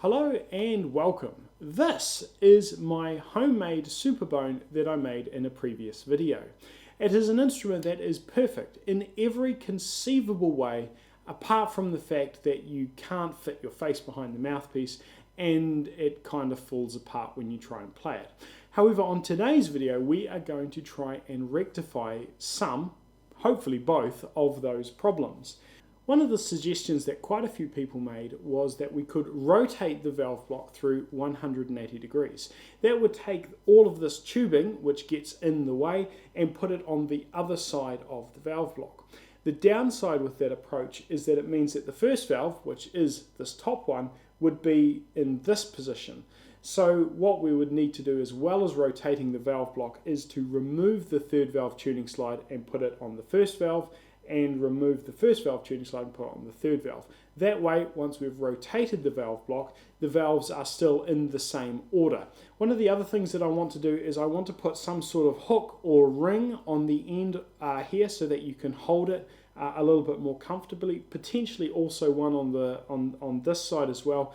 Hello and welcome. This is my homemade Superbone that I made in a previous video. It is an instrument that is perfect in every conceivable way, apart from the fact that you can't fit your face behind the mouthpiece and it kind of falls apart when you try and play it. However, on today's video we are going to try and rectify some, hopefully both, of those problems. One of the suggestions that quite a few people made was that we could rotate the valve block through 180 degrees. That would take all of this tubing, which gets in the way, and put it on the other side of the valve block. The downside with that approach is that it means that the first valve, which is this top one, would be in this position. So what we would need to do, as well as rotating the valve block, is to remove the third valve tuning slide and put it on the first valve, and remove the first valve tuning slide and put it on the third valve. That way, once we've rotated the valve block, the valves are still in the same order. One of the other things that I want to do is I want to put some sort of hook or ring on the end here so that you can hold it a little bit more comfortably, potentially also one on this side as well,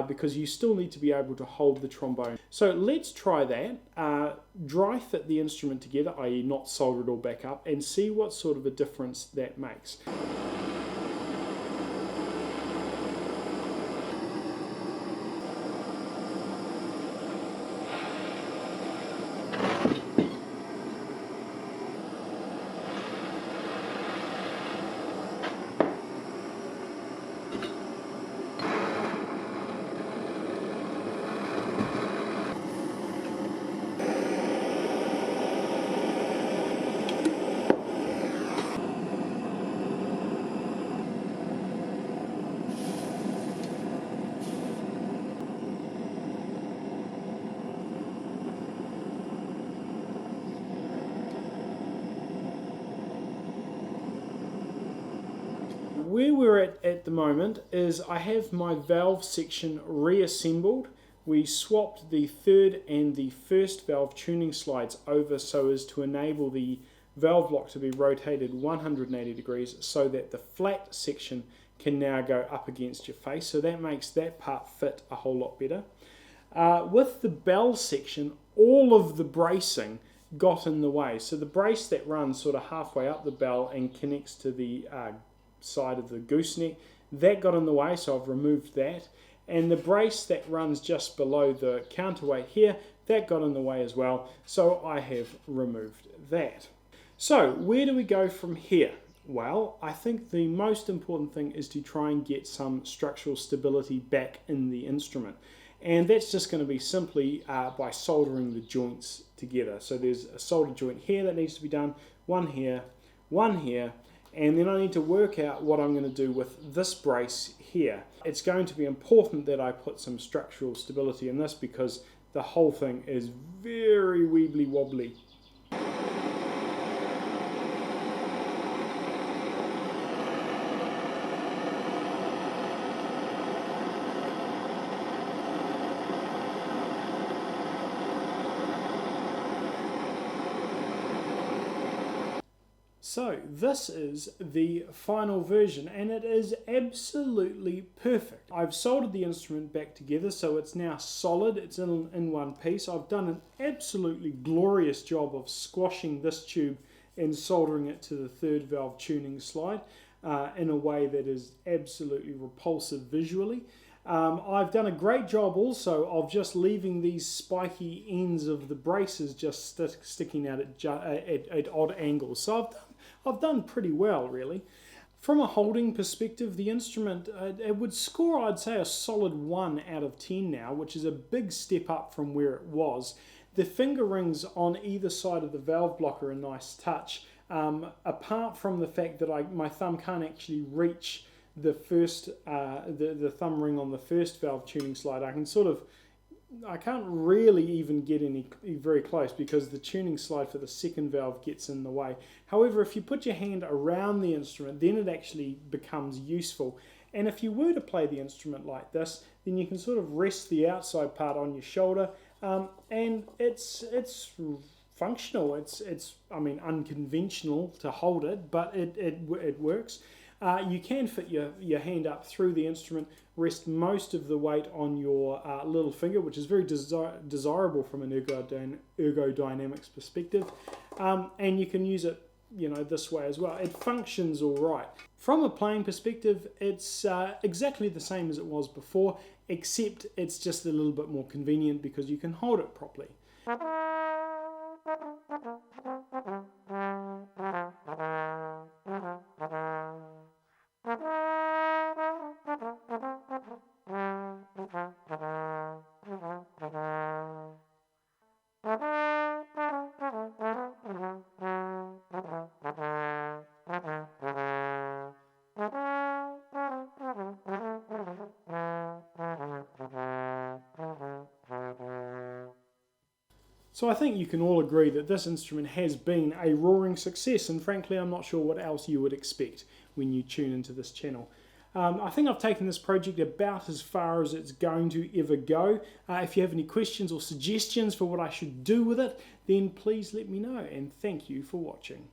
because you still need to be able to hold the trombone. So let's try that, dry fit the instrument together, i.e. not solder it all back up, and see what sort of a difference that makes. Where we're at the moment is I have my valve section reassembled. We swapped the third and the first valve tuning slides over so as to enable the valve block to be rotated 180 degrees so that the flat section can now go up against your face. So that makes that part fit a whole lot better. With the bell section, all of the bracing got in the way. So the brace that runs sort of halfway up the bell and connects to the side of the gooseneck, that got in the way, so I've removed that. And the brace that runs just below the counterweight here, that got in the way as well, so I have removed that. So where do we go from here? Well, I think the most important thing is to try and get some structural stability back in the instrument, and that's just going to be simply by soldering the joints together. So there's a solder joint here that needs to be done, one here, and then I need to work out what I'm going to do with this brace here. It's going to be important that I put some structural stability in this because the whole thing is very weebly wobbly. So this is the final version and it is absolutely perfect. I've soldered the instrument back together so it's now solid, it's in one piece. I've done an absolutely glorious job of squashing this tube and soldering it to the third valve tuning slide in a way that is absolutely repulsive visually. I've done a great job also of just leaving these spiky ends of the braces just sticking out at odd angles. So I've done pretty well, really. From a holding perspective, the instrument, it would score, I'd say, a solid 1 out of 10 now, which is a big step up from where it was. The finger rings on either side of the valve block are a nice touch, apart from the fact that my thumb can't actually reach the first, the thumb ring on the first valve tuning slide. I can't really even get any very close because the tuning slide for the second valve gets in the way. However, if you put your hand around the instrument, then it actually becomes useful. And if you were to play the instrument like this, then you can sort of rest the outside part on your shoulder, and it's functional. It's I mean, unconventional to hold it, but it works. You can fit your hand up through the instrument, rest most of the weight on your little finger, which is very desirable from an ergodynamics perspective, and you can use it this way as well. It functions all right. From a playing perspective, it's exactly the same as it was before, except it's just a little bit more convenient because you can hold it properly. So I think you can all agree that this instrument has been a roaring success, and frankly I'm not sure what else you would expect when you tune into this channel. I think I've taken this project about as far as it's going to ever go. If you have any questions or suggestions for what I should do with it, then please let me know, and thank you for watching.